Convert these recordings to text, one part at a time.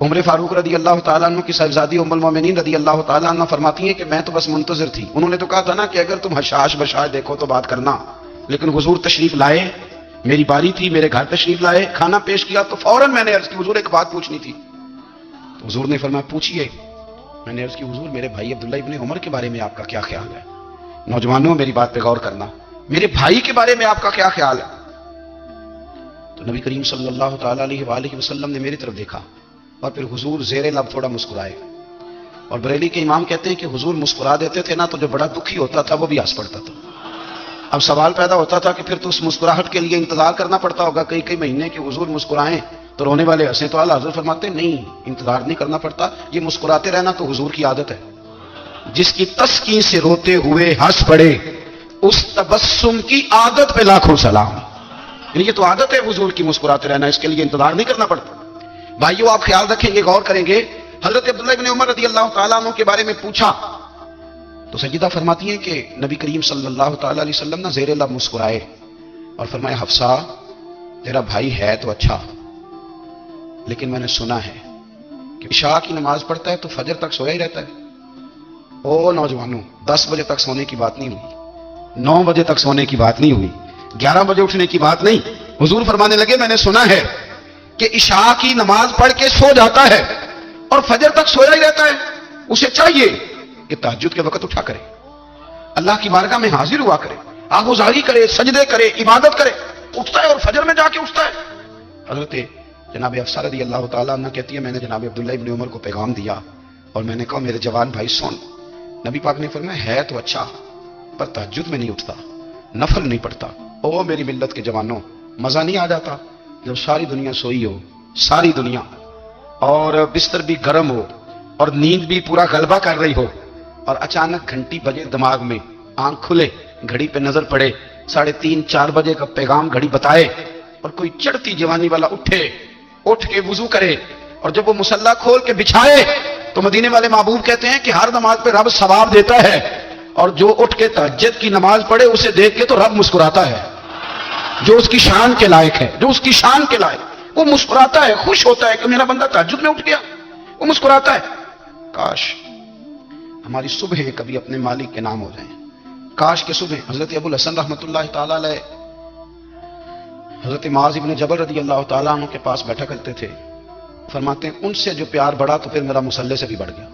عمر فاروق رضی اللہ تعالیٰ عنہ کی صاحبزادی ام المومنین رضی اللہ تعالیٰ عنہ فرماتی ہیں کہ میں تو بس منتظر تھی. انہوں نے تو کہا تھا نا کہ اگر تم حشاش بشاش دیکھو تو بات کرنا، لیکن حضور تشریف لائے، میری باری تھی، میرے گھر تشریف لائے، کھانا پیش کیا تو فوراً میں نے عرض کی حضور ایک بات پوچھنی تھی. تو حضور نے فرمایا پوچھیے. میں نے عرض کی حضور میرے بھائی عبداللہ ابن عمر کے بارے میں آپ کا کیا خیال ہے؟ نوجوانوں میری بات پہ غور کرنا، میرے بھائی کے بارے میں آپ کا کیا خیال ہے؟ تو نبی کریم صلی اللہ تعالیٰ علیہ وآلہ وسلم نے میری طرف دیکھا اور پھر حضور زیر لب تھوڑا مسکرائے. اور بریلی کے امام کہتے ہیں کہ حضور مسکرا دیتے تھے نا تو جو بڑا دکھی ہوتا تھا وہ بھی ہنس پڑتا تھا. اب سوال پیدا ہوتا تھا کہ پھر تو اس مسکراہٹ کے لیے انتظار کرنا پڑتا ہوگا کئی کئی مہینے کہ حضور مسکرائیں تو رونے والے ہنسیں. تو اعلیٰ حضرت فرماتے نہیں، انتظار نہیں کرنا پڑتا، یہ مسکراتے رہنا تو حضور کی عادت ہے. جس کی تسکین سے روتے ہوئے ہنس پڑے اس تبسم کی عادت پہ لاکھوں سلام. یعنی یہ تو عادت ہے حضور کی مسکراتے رہنا، اس کے لیے انتظار نہیں کرنا پڑتا. بھائیو آپ خیال رکھیں گے، غور کریں گے. حضرت عبداللہ ابن عمر رضی اللہ تعالیٰ عنہ کے بارے میں پوچھا تو سیدہ فرماتی ہیں کہ نبی کریم صلی اللہ تعالیٰ علیہ وسلم نے زیر لب مسکرائے اور فرمایا حفصہ تیرا بھائی ہے تو اچھا، لیکن میں نے سنا ہے کہ عشاء کی نماز پڑھتا ہے تو فجر تک سویا ہی رہتا ہے. او نوجوانوں، 10 بجے تک سونے کی بات نہیں ہوئی، 9 بجے تک سونے کی بات نہیں ہوئی، 11 بجے اٹھنے کی بات نہیں. حضور فرمانے لگے میں نے سنا ہے کہ عشاء کی نماز پڑھ کے سو جاتا ہے اور فجر تک سویا ہی رہتا ہے. اسے چاہیے کہ تہجد کے وقت اٹھا کرے، اللہ کی بارگاہ میں حاضر ہوا کرے، آہوزاری کرے، سجدے کرے، عبادت کرے. اٹھتا ہے اور فجر میں جا کے اٹھتا ہے. حضرت جناب حفصہ رضی اللہ تعالیٰ عنہ کہتی ہے میں نے جناب عبداللہ ابن عمر کو پیغام دیا اور میں نے کہا میرے جوان بھائی سن. نبی پاک نے فرمایا ہے تو اچھا پر تہجد میں نہیں اٹھتا، نفل نہیں پڑھتا. او میری ملت کے جوانوں، مزہ نہیں آ جاتا جب ساری دنیا سوئی ہو، ساری دنیا، اور بستر بھی گرم ہو اور نیند بھی پورا غلبہ کر رہی ہو، اور اچانک گھنٹی بجے دماغ میں، آنکھ کھلے، گھڑی پہ نظر پڑے، 3:30 4 بجے کا پیغام گھڑی بتائے اور کوئی چڑھتی جوانی والا اٹھ کے وضو کرے اور جب وہ مصلی کھول کے بچھائے تو مدینے والے محبوب کہتے ہیں کہ ہر نماز پہ رب ثواب دیتا ہے، اور جو اٹھ کے تہجد کی نماز پڑھے اسے دیکھ کے تو رب مسکراتا ہے، جو اس کی شان کے لائق ہے، جو اس کی شان کے لائق، وہ مسکراتا ہے، خوش ہوتا ہے کہ میرا بندہ تہجد میں اٹھ گیا، وہ مسکراتا ہے. کاش ہماری صبحیں کبھی اپنے مالک کے نام ہو جائیں. کاش کے صبح. حضرت ابو الحسن رحمۃ اللہ تعالی علیہ حضرت معاذ ابن جبل رضی اللہ تعالیٰ عنہ کے پاس بیٹھا کرتے تھے. فرماتے ہیں ان سے جو پیار بڑھا تو پھر میرا مصلی سے بھی بڑھ گیا.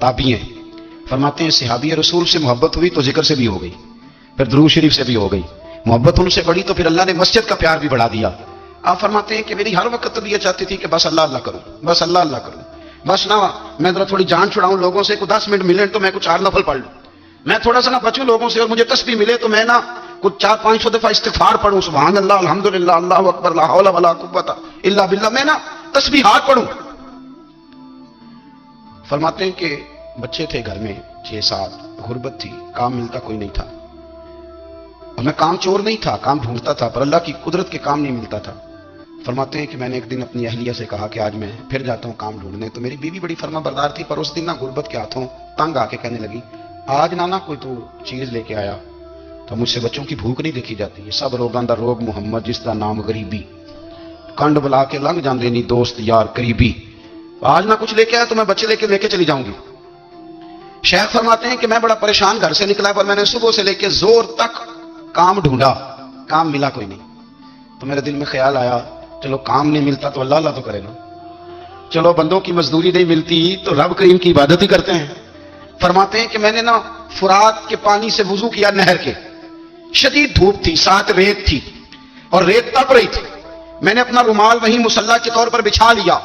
تابعی ہیں. فرماتے ہیں صحابی رسول سے محبت ہوئی تو ذکر سے بھی ہو گئی، پھر درود شریف سے بھی ہو گئی. محبت ان سے بڑھی تو پھر اللہ نے مسجد کا پیار بھی بڑھا دیا. آپ فرماتے ہیں کہ میری ہر وقت طبیعت چاہتی تھی کہ بس اللہ اللہ کروں، بس اللہ اللہ کروں، بس نہ میں ذرا تھوڑی جان چھڑاؤں لوگوں سے، کوئی 10 منٹ ملے تو میں کچھ 4 نفل پڑھ لوں، میں تھوڑا سا نہ بچوں لوگوں سے، اور مجھے تسبیح ملے تو میں نہ کچھ 400-500 دفعہ استغفار پڑھوں، سبحان اللہ، الحمدللہ، اللہ اکبر، لا حول ولا قوت الا باللہ، میں نہ تسبیحات پڑھوں. فرماتے ہیں کہ بچے تھے گھر میں 6-7، غربت تھی، کام ملتا کوئی نہیں تھا، اور میں کام چور نہیں تھا، کام ڈھونڈتا تھا، پر اللہ کی قدرت کے کام نہیں ملتا تھا. فرماتے ہیں کہ میں نے ایک دن اپنی اہلیہ سے کہا کہ آج میں پھر جاتا ہوں کام ڈھونڈنے. تو میری بیوی بڑی فرما بردار تھی، پر اس دن نہ غربت کے ہاتھوں تنگ آ کے کہنے لگی آج نانا کوئی تو چیز لے کے آیا. تو مجھ سے بچوں کی بھوک نہیں دیکھی جاتی، یہ سب روگاں دا روگ محمد جس کا نام غریبی، کنڈ بلا کے لنگ جاندے نہیں دوست یار قریبی. آج نہ کچھ لے کے آیا تو میں بچے لے کے چلی جاؤں گی. شیخ فرماتے ہیں کہ میں بڑا پریشان گھر سے نکلا، پر میں نے صبح سے لے کے زور تک کام ڈھونڈا، کام ملا کوئی نہیں. تو میرے دل میں خیال آیا چلو کام نہیں ملتا تو اللہ اللہ تو کرے نا، چلو بندوں کی مزدوری نہیں ملتی تو رب کریم کی عبادت ہی کرتے ہیں. فرماتے ہیں کہ میں نے نا فرات کے پانی سے وضو کیا، نہر کے، شدید دھوپ تھی، ساتھ ریت تھی اور ریت تپ رہی تھی. میں نے اپنا رومال وہیں مصلی کے طور پر بچھا لیا،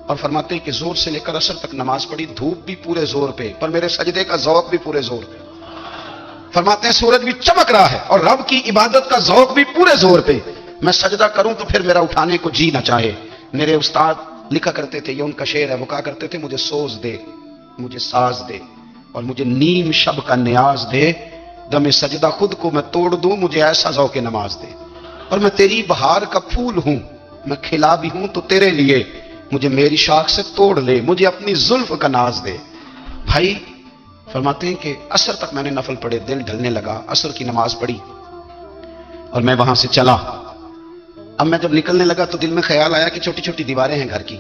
اور فرماتے ہیں کہ زور سے لے کر عصر تک نماز پڑھی، دھوپ بھی پورے زور پہ، پر میرے سجدے کا ذوق بھی پورے زور پہ. فرماتے ہیں سورج بھی چمک رہا ہے اور رب کی عبادت کا ذوق بھی پورے زور پہ. میں سجدہ کروں تو پھر میرا اٹھانے کو جی نہ چاہے. میرے استاد لکھا کرتے تھے، یہ ان کا شعر ہے، وہ کہا کرتے تھے مجھے سوز دے، مجھے ساز دے، اور مجھے نیم شب کا نیاز دے، دم سجدہ خود کو میں توڑ دوں، مجھے ایسا ذوق نماز دے. اور میں تیری بہار کا پھول ہوں، میں کھلا بھی ہوں تو تیرے لیے، مجھے میری شاخ سے توڑ لے، مجھے اپنی زلف کا ناز دے. بھائی فرماتے ہیں کہ عصر تک میں نے نفل پڑھے، دل ڈھلنے لگا، عصر کی نماز پڑھی اور میں وہاں سے چلا. اب میں جب نکلنے لگا تو دل میں خیال آیا کہ چھوٹی چھوٹی دیواریں ہیں گھر کی،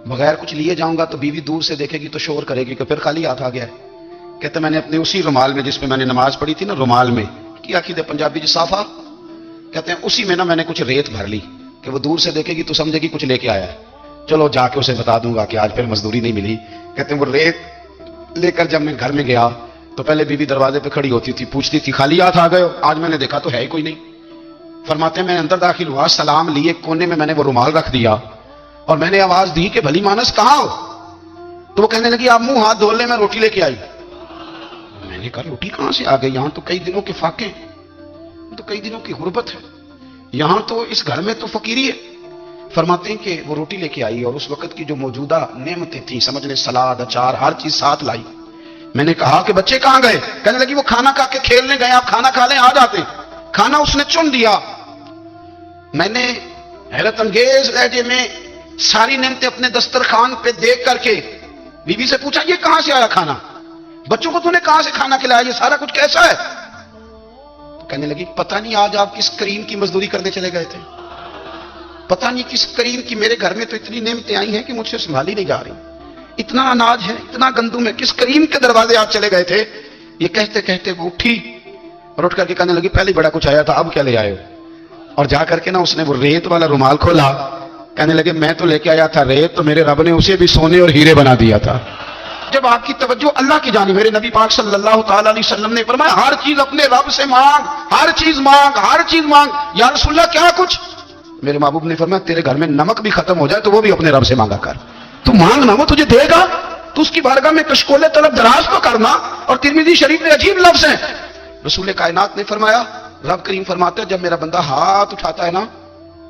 بغیر کچھ لیے جاؤں گا تو بیوی دور سے دیکھے گی تو شور کرے گی کہ پھر خالی ہاتھ آ گیا ہے. کہتے میں نے اپنے اسی رومال میں جس میں نے نماز پڑھی تھی نا، رومال میں کی عقیدے پنجابی جی صافہ کہتے ہیں، اسی میں نا میں نے کچھ ریت بھر لی کہ وہ دور سے دیکھے گی تو سمجھے گی کچھ لے کے آیا ہے. چلو جا کے اسے بتا دوں گا کہ آج پھر مزدوری نہیں ملی. کہتے ہیں وہ ریت لے کر جب میں گھر میں گیا تو پہلے بیوی دروازے پہ کھڑی ہوتی تھی، پوچھتی تھی خالی ہاتھ آ گئے ہو؟ آج میں نے دیکھا تو ہے ہی کوئی نہیں. فرماتے ہیں میں اندر داخل ہوا، سلام لیے، کونے میں نے وہ رومال رکھ دیا اور میں نے آواز دی کہ بھلی مانس کہاں ہو؟ تو وہ کہنے لگی آپ منہ ہاتھ دھو لیں، میں روٹی لے کے آئی. میں نے کہا روٹی کہاں سے آ گئی؟ یہاں تو کئی دنوں کے فاقے، تو کئی دنوں کی غربت ہے، یہاں تو اس گھر میں تو فقیری ہے. فرماتے ہیں کہ وہ روٹی لے کے آئی اور اس وقت کی جو موجودہ نعمتیں تھیں، سمجھ لیں سلاد، اچار، ہر چیز ساتھ لائی. میں نے کہا کہ بچے کہاں گئے؟ کہنے لگی وہ کھانا کھا کے کھیلنے گئے، آپ کھانا کھا لیں آ جاتے. کھانا اس نے چن دیا. میں نے حیرت انگیز لہجے میں ساری نعمتیں اپنے دسترخوان پہ دیکھ کر کے بیوی سے پوچھا یہ کہاں سے آیا کھانا؟ بچوں کو تو نے کہاں سے کھانا کھلایا؟ یہ سارا کچھ کیسا ہے؟ کہنے لگی پتہ نہیں آج آپ کس کریم کی مزدوری کرنے چلے گئے تھے، پتہ نہیں کس کریم کی، میرے گھر میں تو اتنی نعمتیں آئی ہیں کہ مجھ سے سنبھالی نہیں جا رہی، اتنا اناج ہے، اتنا گندم ہے، کس کریم کے دروازے آپ چلے گئے تھے؟ یہ کہتے کہتے وہ اٹھی اور اٹھ کر کے کہنے لگی پہلے بڑا کچھ آیا تھا، اب کیا لے آئے ہو؟ اور جا کر کے نا اس نے وہ ریت والا رومال کھولا. کہنے لگے میں تو لے کے آیا تھا ریت، تو میرے رب نے اسے بھی سونے اور ہیرے بنا دیا تھا. جب آپ کی توجہ اللہ کی جانب، میرے نبی پاک صلی اللہ تعالی علیہ وسلم نے فرمایا ہر چیز اپنے رب سے مانگ، ہر چیز مانگ، ہر چیز مانگ. یا رسول اللہ کیا کچھ؟ میرے محبوب نے فرمایا تیرے گھر میں نمک بھی ختم ہو جائے تو وہ بھی اپنے رب سے مانگا کر. تو مانگنا وہ تجھے دے گا، تو اس کی بارگاہ میں کشکول طلب دراز تو کرنا. اور ترمذی شریف میں عجیب لفظ ہیں، رسول کائنات نے فرمایا، رب کریم فرماتے ہیں جب میرا بندہ ہاتھ اٹھاتا ہے نا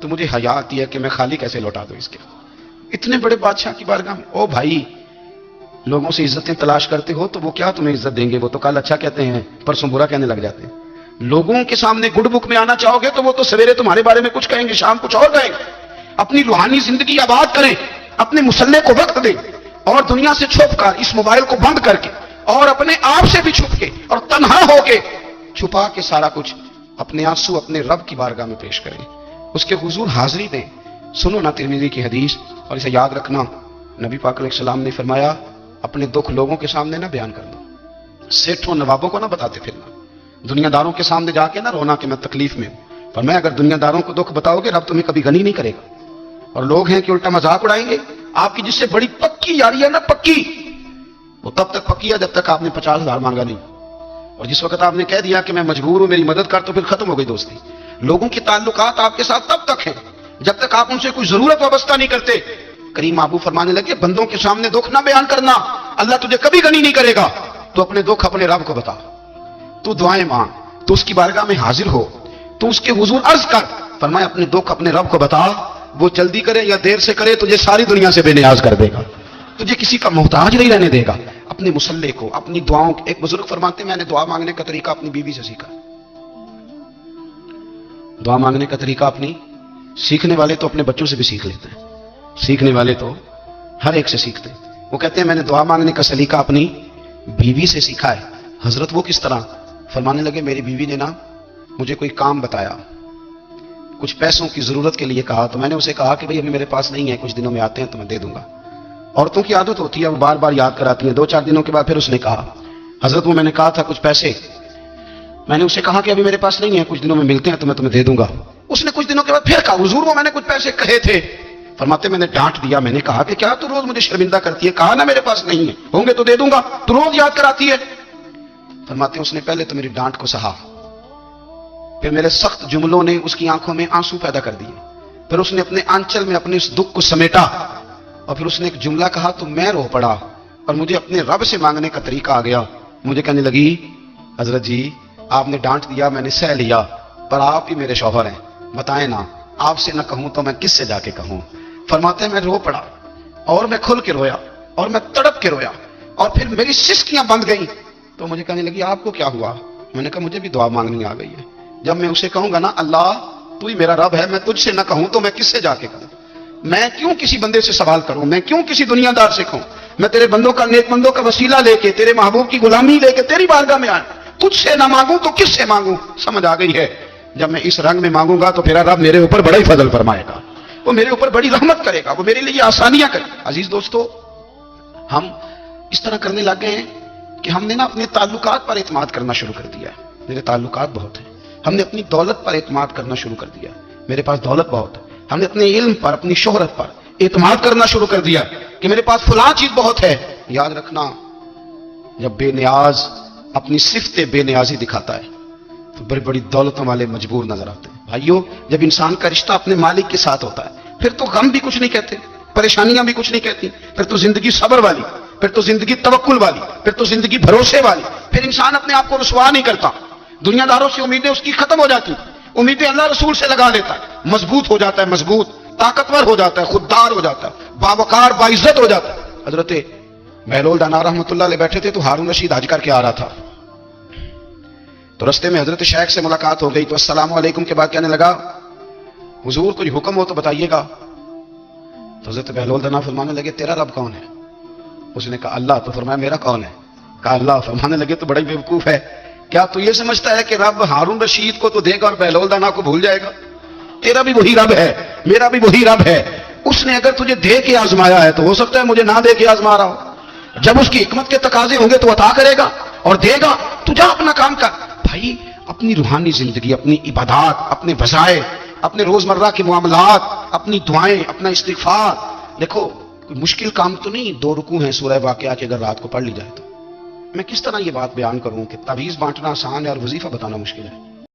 تو مجھے حیا آتی ہے کہ میں خالی کیسے لوٹا دوں اس کے. اتنے بڑے بادشاہ کی بارگاہ میں او بھائی، لوگوں سے عزتیں تلاش کرتے ہو تو وہ کیا تمہیں عزت دیں گے؟ وہ تو کل اچھا کہتے ہیں پرسوں برا کہنے لگ جاتے ہیں. لوگوں کے سامنے گڈ بک میں آنا چاہو گے تو وہ تو سویرے تمہارے بارے میں کچھ کہیں گے، شام کچھ اور کہیں گے. اپنی روحانی زندگی آباد کریں، اپنے مسلح کو وقت دیں اور دنیا سے چھپ کر اس موبائل کو بند کر کے اور اپنے آپ سے بھی چھپ کے اور تنہا ہو کے چھپا کے سارا کچھ اپنے آنسو اپنے رب کی بارگاہ میں پیش کریں، اس کے حضور حاضری دیں. سنو نا ترمذی کی حدیث اور اسے یاد رکھنا. نبی پاک علیہ السلام نے فرمایا اپنے دکھ لوگوں کے سامنے نہ بیان کرنا، سیٹھوں نوابوں کو نہ بتاتے پھرنا، دنیا داروں کے سامنے جا کے نہ رونا کہ میں تکلیف میں ہوں. فرمایا اگر دنیا داروں کو دکھ بتاؤ گے رب تمہیں کبھی غنی نہیں کرے گا. اور لوگ ہیں کہ الٹا مذاق اڑائیں گے. آپ کی جس سے بڑی پکی یاری ہے نا، پکی، وہ تب تک پکی ہے جب تک آپ نے 50,000 مانگا نہیں. اور جس وقت آپ نے کہہ دیا کہ میں مجبور ہوں میری مدد کر تو پھر ختم ہو گئی دوستی. لوگوں کے تعلقات آپ کے ساتھ تب تک ہیں جب تک آپ ان سے کوئی ضرورت وابستہ نہیں کرتے. کریم محبوب فرمانے لگے بندوں کے سامنے دکھ نہ بیان کرنا، اللہ تجھے کبھی غنی نہیں کرے گا. تو اپنے دکھ اپنے رب کو بتا، تو دعائیں مانگ، تو اس کی بارگاہ میں حاضر ہو، تو اس کے حضور عرض کر. فرمایا اپنے دکھ اپنے رب کو بتا، وہ جلدی کرے یا دیر سے کرے تجھے ساری دنیا سے بے نیاز کر دے گا، تجھے کسی کا محتاج نہیں رہنے دے گا. اپنے مسلح کو، اپنی دعاؤں کو، ایک بزرگ فرماتے ہیں میں نے دعا مانگنے کا طریقہ اپنی بیوی سے سیکھا. دعا مانگنے کا طریقہ اپنی، سیکھنے والے تو اپنے بچوں سے بھی سیکھ لیتے ہیں، سیکھنے والے تو ہر ایک سے سیکھتے ہیں. وہ کہتے ہیں میں نے دعا مانگنے کا سلیقہ اپنی بیوی سے سیکھا ہے. حضرت وہ کس طرح؟ فرمانے لگے میری بیوی نے نا مجھے کوئی کام بتایا، کچھ پیسوں کی ضرورت کے لیے کہا، تو میں نے اسے کہا کہ بھئی ابھی میرے پاس نہیں ہے، کچھ دنوں میں آتے ہیں تو میں دے دوں گا. عورتوں کی عادت ہوتی ہے وہ بار بار یاد کراتی ہیں. 2-4 دنوں کے بعد پھر اس نے کہا حضرت وہ میں نے کہا تھا کچھ پیسے، میں نے اسے کہا کہ ابھی میرے پاس نہیں ہے، کچھ دنوں میں ملتے ہیں تو میں تمہیں دے دوں گا. اس نے کچھ دنوں کے بعد پھر کہا حضور وہ میں نے کچھ پیسے کہے تھے. فرماتے میں نے ڈانٹ دیا، میں نے کہا کہ کیا تو روز مجھے شرمندہ کرتی ہے، کہا نا میرے پاس نہیں ہے، ہوں گے تو دے دوں گا، تو روز یاد کراتی ہے. فرماتے اس نے پہلے تو میری ڈانٹ کو سہا، پھر میرے سخت جملوں نے اس کی آنکھوں میں آنسو پیدا کر دیے، پھر اس نے اپنے آنچل میں اپنے اس دکھ کو سمیٹا اور پھر اس نے ایک جملہ کہا تو میں رو پڑا اور مجھے اپنے رب سے مانگنے کا طریقہ آ گیا. مجھے کہنے لگی حضرت جی آپ نے ڈانٹ دیا میں نے سہ لیا، پر آپ ہی میرے شوہر ہیں، بتائیں نا آپ سے نہ کہوں تو میں کس سے جا کے کہوں. فرماتے ہیں میں رو پڑا اور میں کھل کے رویا اور میں تڑپ کے رویا اور پھر میری سسکیاں بند گئیں. تو مجھے کہنے لگی آپ کو کیا ہوا؟ میں نے کہا مجھے بھی دعا مانگنی آ گئی ہے. جب میں اسے کہوں گا نا اللہ تو ہی میرا رب ہے، میں تجھ سے نہ کہوں تو میں کس سے جا کے کہوں؟ میں کیوں کسی بندے سے سوال کروں؟ میں کیوں کسی دنیا دار سے کہوں؟ میں تیرے بندوں کا، نیک بندوں کا وسیلہ لے کے، تیرے محبوب کی غلامی لے کے تیری بارگاہ میں آیا، تجھ سے نہ مانگوں تو کس سے مانگوں؟ سمجھ آ گئی ہے جب میں اس رنگ میں مانگوں گا تو پھر رب میرے اوپر بڑا ہی فضل فرمائے گا. وہ میرے اوپر بڑی رحمت کرے گا, وہ میرے لیے آسانیاں کرے. عزیز دوستو, ہم اس طرح کرنے لگ گئے ہیں کہ ہم نے نا اپنے تعلقات پر اعتماد کرنا شروع کر دیا ہے. میرے تعلقات بہت ہیں. ہم نے اپنی دولت پر اعتماد کرنا شروع کر دیا. میرے پاس دولت بہت ہے. ہم نے اپنے علم پر, اپنی شہرت پر اعتماد کرنا شروع کر دیا کہ میرے پاس فلاں چیز بہت ہے. یاد رکھنا, جب بے نیاز اپنی صفت بے نیازی دکھاتا ہے تو بڑی بڑی دولتوں والے مجبور نظر آتے ہیں. بھائیو, جب انسان کا رشتہ اپنے مالک کے ساتھ ہوتا ہے پھر تو غم بھی کچھ نہیں کہتے, پریشانیاں بھی کچھ نہیں کہتی, پھر تو زندگی صبر والی, پھر تو زندگی توکل والی, پھر تو زندگی بھروسے والی. پھر انسان اپنے آپ کو رسوا نہیں کرتا. دنیا داروں سے امیدیں اس کی ختم ہو جاتی, امیدیں اللہ رسول سے لگا لیتا ہے, مضبوط ہو جاتا ہے, مضبوط, طاقتور ہو جاتا ہے, خوددار ہو جاتا ہے, باوقار باعزت ہو جاتا ہے. حضرت بہلول دانا رحمۃ اللہ علیہ بیٹھے تھے تو ہارون رشید حج کر کے آ رہا تھا. تو رستے میں حضرت شیخ سے ملاقات ہو گئی تو السلام علیکم کے بعد کہنے لگا, حضور کوئی حکم ہو تو بتائیے گا. تو حضرت بہلول دانا فرمانے لگے, تیرا رب کون ہے؟ اس نے کہا اللہ. تو فرمایا میرا کون ہے؟ کہا اللہ. فرمانے لگے تو بڑا بیوقوف ہے, کیا تو یہ سمجھتا ہے کہ رب ہارون رشید کو تو دے گا اور بہلول دانا کو بھول جائے گا؟ تیرا بھی وہی رب ہے, میرا بھی وہی رب ہے. اس نے اگر تجھے دے کے آزمایا ہے تو ہو سکتا ہے مجھے نہ دے کے آزما رہا ہو. جب اس کی حکمت کے تقاضے ہوں گے تو عطا کرے گا اور دے گا. تو جا اپنا کام کر. بھائی, اپنی روحانی زندگی, اپنی عبادات, اپنے وظائف, اپنے روزمرہ کے معاملات, اپنی دعائیں, اپنا استغفار. دیکھو, کوئی مشکل کام تو نہیں, 2 رکوع ہیں سورہ واقعہ کی, اگر رات کو پڑھ لی جائے تو. میں کس طرح یہ بات بیان کروں کہ تعویذ بانٹنا آسان ہے اور وظیفہ بتانا مشکل ہے.